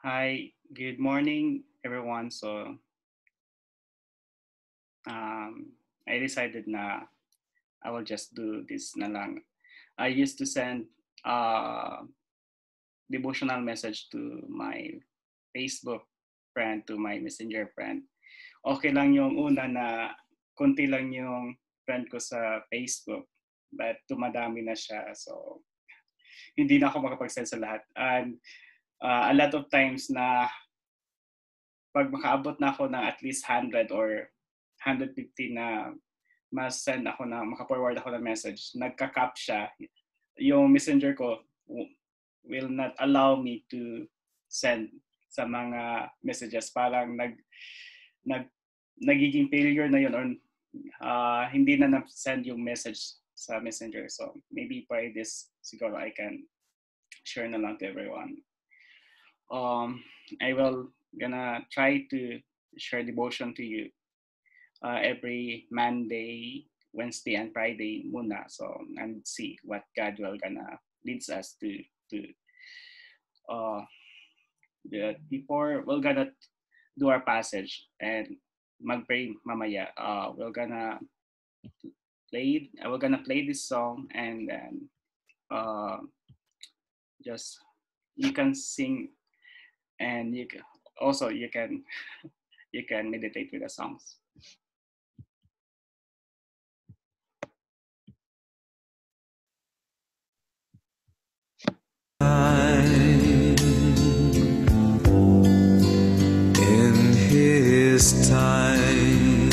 Hi, good morning, everyone. Um, I decided na I will just do this na lang. I used to send uh, devotional message to my Facebook friend, to my Messenger friend. Okay lang yung una na konti lang yung friend ko sa Facebook, but tumadami na siya. So, hindi na ako makapag-send sa lahat. And a lot of times na pag makaabot na ako ng at least 100 or 150 na mas-send ako na maka-forward ako ng message, nagka-cap siya. Yung messenger ko will not allow me to send sa mga messages. Parang nag nagiging failure na yun or hindi na na-send yung message sa messenger. So maybe by this siguro I can share na lang to everyone. I will gonna try to share devotion to you every Monday, Wednesday, and Friday muna. So, and see what God will gonna leads us to uh, before we're gonna do our passage and mag-pray mamaya. We're gonna play this song and then uh, just you can sing and you can also you can meditate with the songs. In his time,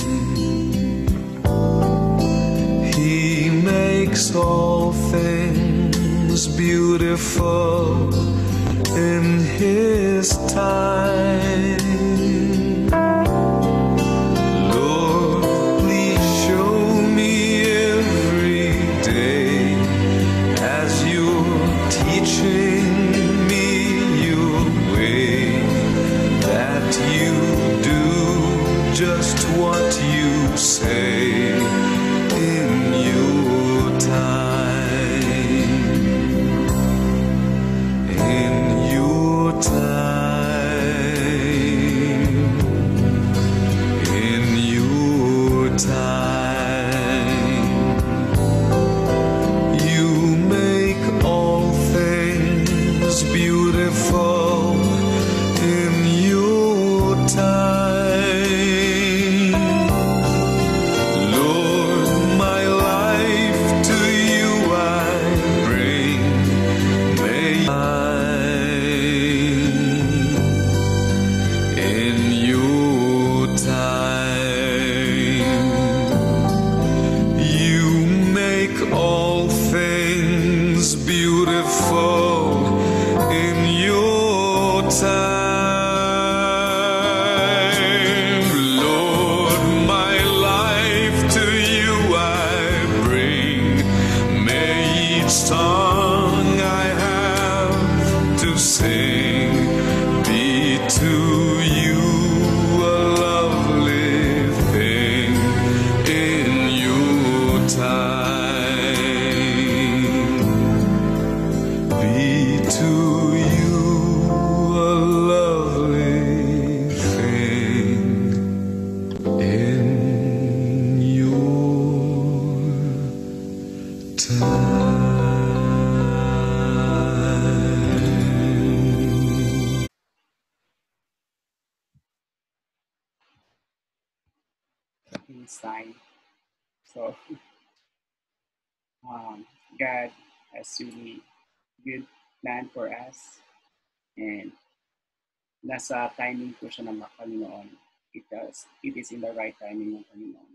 he makes all things beautiful in his time. Lord, please show me every day as you're teaching me your way, that you do just what you say in your time. In your time. In your time. You make all things beautiful in your time. Lord, my life to you I bring. May in your time. You make all things beautiful in your time. Lord, my life to you I bring. May each song I have to sing be to you a lovely thing in your time. Be to you a lovely thing in your time. Inside. So God has really good plan for us and nasa timing po siya ng Panginoon. It is in the right timing ng Panginoon.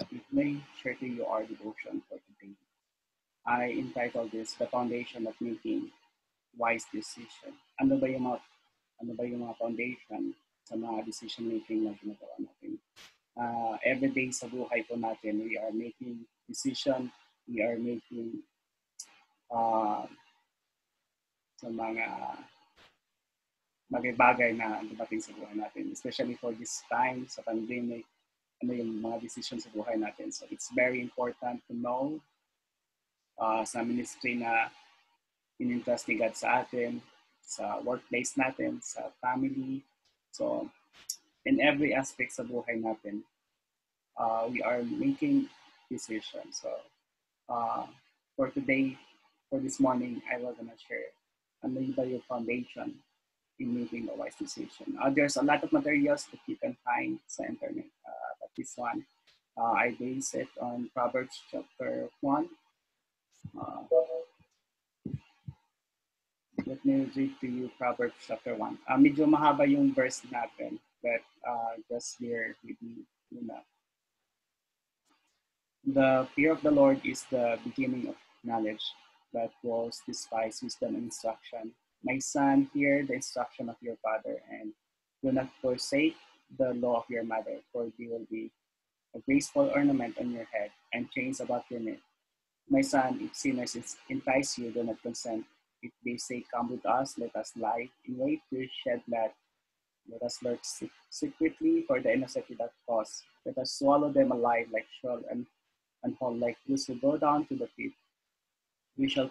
Let me share to you our devotion for today. I entitled this The Foundation of Making Wise Decision. Ano ba yung mga foundation sa mga decision making na ginagawa natin? Every day sa buhay po natin, we are making decision, we are making uh, sa mga bagay-bagay na dumating sa buhay natin. Especially for this time, sa pandemic, ano yung mga decisions sa buhay natin. So it's very important to know sa ministry na in-entrust ni God sa atin, sa workplace natin, sa family. So in every aspect sa buhay natin, we are making decisions. So for today, for this morning, I was gonna share ano ba yung foundation in making a wise decision. There's a lot of materials that you can find sa internet, but this one, I base it on Proverbs chapter 1. Let me read to you Proverbs chapter 1. Medyo mahaba yung verse natin, but just bear with me. The fear of the Lord is the beginning of knowledge, but fools despise wisdom and instruction. My son, hear the instruction of your father, and do not forsake the law of your mother, for they will be a graceful ornament on your head and chains about your neck. My son, if sinners entice you, do not consent. If they say, come with us, let us lie in wait to shed blood. Let us lurk secretly for the innocent without cause. Let us swallow them alive like shell and whole like those who go down to the pit. We shall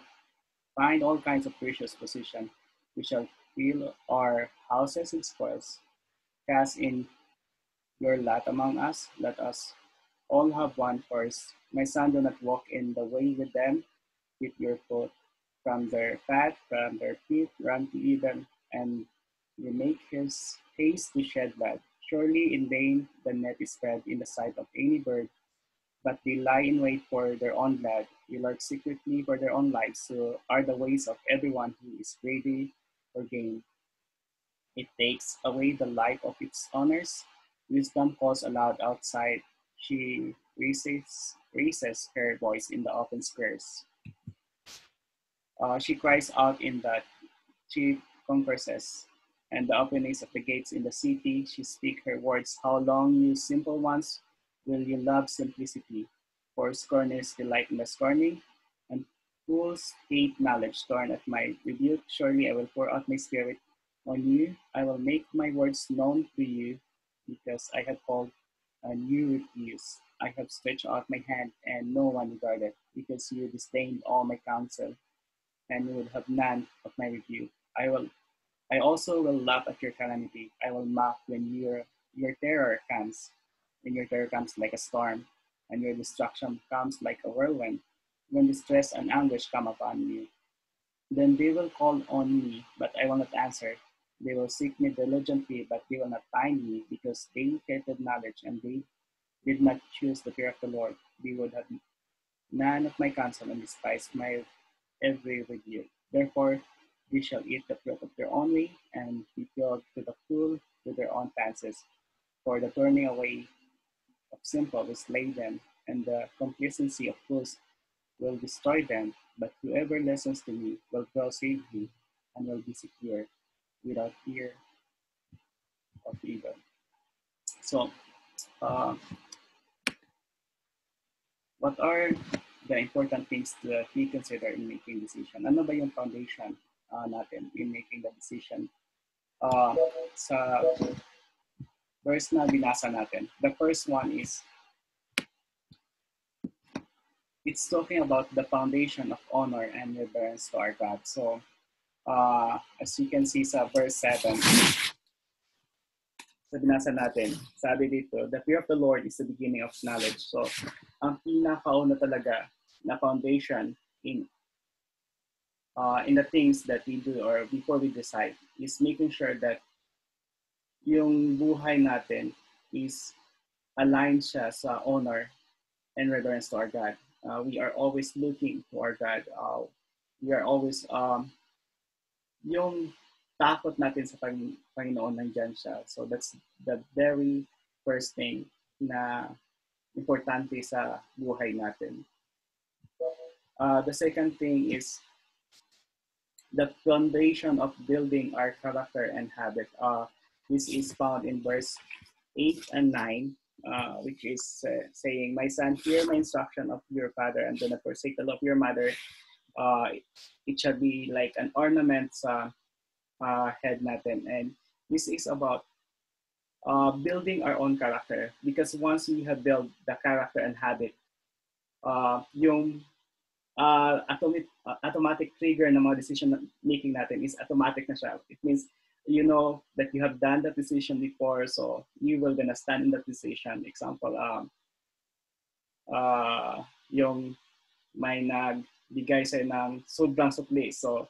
find all kinds of precious possession. We shall fill our houses with spoils. Cast in your lot among us. Let us all have one first. My son, do not walk in the way with them. Keep your foot from their path, from their feet, run to evil, and you make his haste to shed blood. Surely in vain the net is spread in the sight of any bird, but they lie in wait for their own blood. They lurk secretly for their own lives. So are the ways of everyone who is greedy for gain. It takes away the life of its owners. Wisdom calls aloud outside. She raises her voice in the open squares. She cries out in the chief concourses and the openings of the gates in the city. She speaks her words. How long, you simple ones, will you love simplicity? For scorners delight in the scorning, and fools hate knowledge. Torn at my rebuke, surely I will pour out my spirit on you. I will make my words known to you, because I have called and you refuse. I have stretched out my hand and no one regarded, because you disdained all my counsel and you would have none of my rebuke. I also will laugh at your calamity. I will mock when your terror comes. When your terror comes like a storm, and your destruction comes like a whirlwind. When distress and anguish come upon you, then they will call on me, but I will not answer. They will seek me diligently, but they will not find me, because they hated knowledge and they did not choose the fear of the Lord. They would have none of my counsel and despised my every rebuke. Therefore, they shall eat the fruit of their own way and be filled to the full to their own fancies. For the turning away of simple will slay them, and the complacency of fools will destroy them. But whoever listens to me will grow safely and will be secure without fear of evil. So, what are the important things that we consider in making decision? Ano ba yung foundation natin in making the decision? Sa verse na binasa natin, the first one is, it's talking about the foundation of honor and reverence to our God. So, as you can see sa verse 7, sa binasa natin, sabi dito, the fear of the Lord is the beginning of knowledge. So, ang pinakauna talaga na foundation in the things that we do or before we decide is making sure that yung buhay natin is aligned siya sa honor and reverence to our God. We are always looking to our God. We are always, yung takot natin sa Panginoon nandyan siya. So that's the very first thing na importante sa buhay natin. The second thing is the foundation of building our character and habit. This is found in verse 8 and 9, which is saying, my son, hear my instruction of your father and do not forsake the law of your mother. It shall be like an ornament sa head natin. And this is about building our own character. Because once we have built the character and habit, yung automatic trigger ng mga decision making natin is automatic na siya. It means you know that you have done that decision before, so you will gonna stand in that decision. Example, yung may nagbigay sa'yo ng sobrang sukli. So,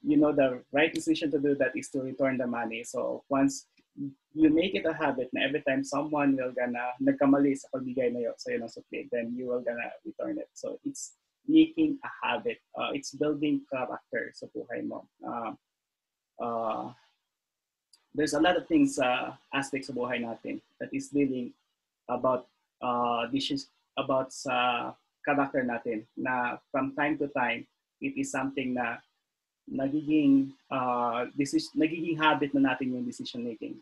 you know the right decision to do that is to return the money. So, once you make it a habit na every time someone will gonna nagkamali sa pagbigay na sa'yo ng sukli, then you will gonna return it. So, it's making a habit. It's building character sa buhay mo. There's a lot of things, aspects sa buhay natin that is dealing about dishes about sa character natin na from time to time, it is something na nagiging habit na natin yung decision making.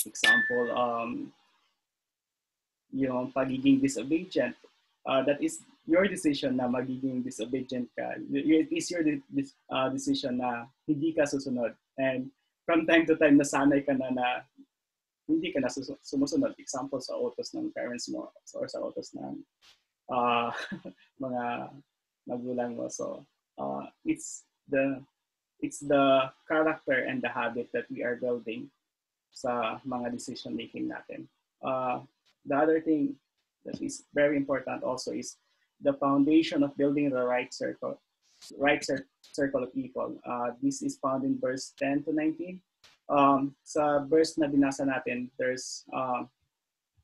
Example, yung pagiging disobedient, that is your decision na magiging disobedient ka. It is your decision na hindi ka susunod. And from time to time, nasanay ka na hindi ka na sumusunod. Example, sa utos ng parents mo or sa utos ng mga magulang mo. So, it's the character and the habit that we are building sa mga decision making natin. The other thing that is very important also is the foundation of building the right circle of people. This is found in verse 10 to 19. Sa verse na binasa natin, there's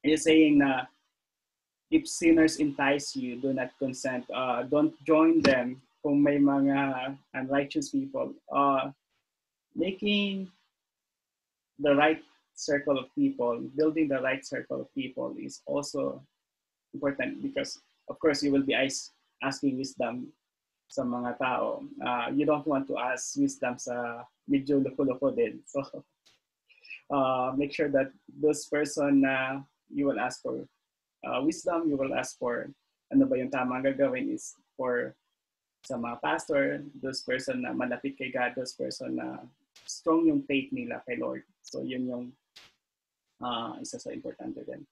is saying na if sinners entice you, do not consent. Don't join them kung may mga unrighteous people. Making the right circle of people, building the right circle of people is also important because, of course, you will be asking wisdom sa mga tao. You don't want to ask wisdom sa medyo loko-loko din. So, make sure that those person na you will ask for wisdom, you will ask for ano ba yung tamang gagawin is for sa mga pastor, those person na malapit kay God, those person na strong yung faith nila kay Lord. So, yun yung isa sa importante din.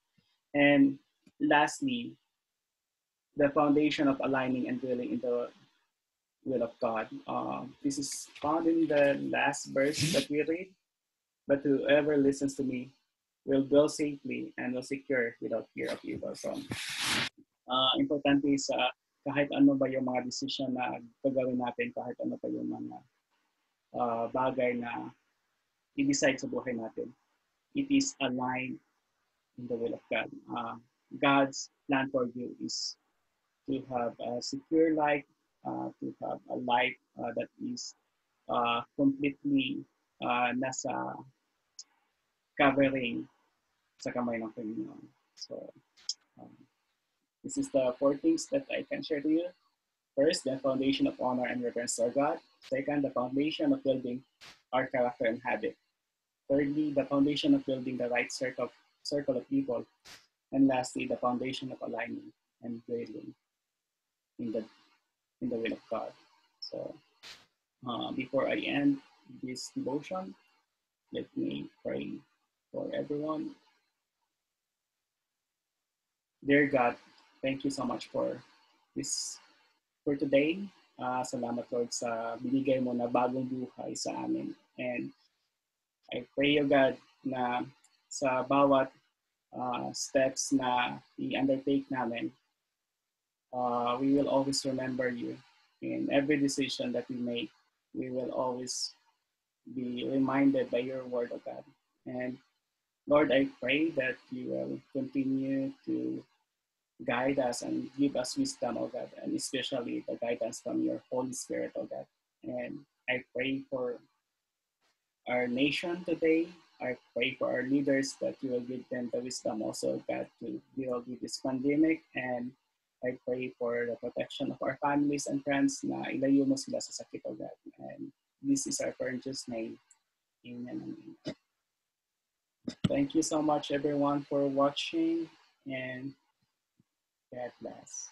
And lastly, the foundation of aligning and dwelling in the will of God. This is found in the last verse that we read. But whoever listens to me will dwell safely and will secure without fear of evil. So, importante is kahit ano ba yung mga decision na gagawin natin, kahit ano pa yung mga bagay na i-decide sa buhay natin, it is aligned in the will of God. God's plan for you is to have a secure life, to have a life that is completely nasa covering sa kamay ng Panginoon. So, this is the 4 things that I can share to you. First, the foundation of honor and reverence to our God. Second, the foundation of building our character and habit. Thirdly, the foundation of building the right circle of people. And lastly, the foundation of aligning and dwelling in the will of God. So, before I end this devotion, let me pray for everyone. Dear God, thank you so much for today. Salamat, Lord, sa binigay mo na bagong buhay sa amin. And I pray, O God, na sa bawat steps na i-undertake namin, we will always remember you. In every decision that we make, we will always be reminded by your word, O God. And Lord, I pray that you will continue to guide us and give us wisdom, O God, and especially the guidance from your Holy Spirit, O God. And I pray for our nation today. I pray for our leaders that you will give them the wisdom also, God, to deal with this pandemic. And I pray for the protection of our families and friends na ilayo mo sila sa sakit, O God. And this is our prayer in Jesus' name. Amen. Thank you so much, everyone, for watching, and God bless.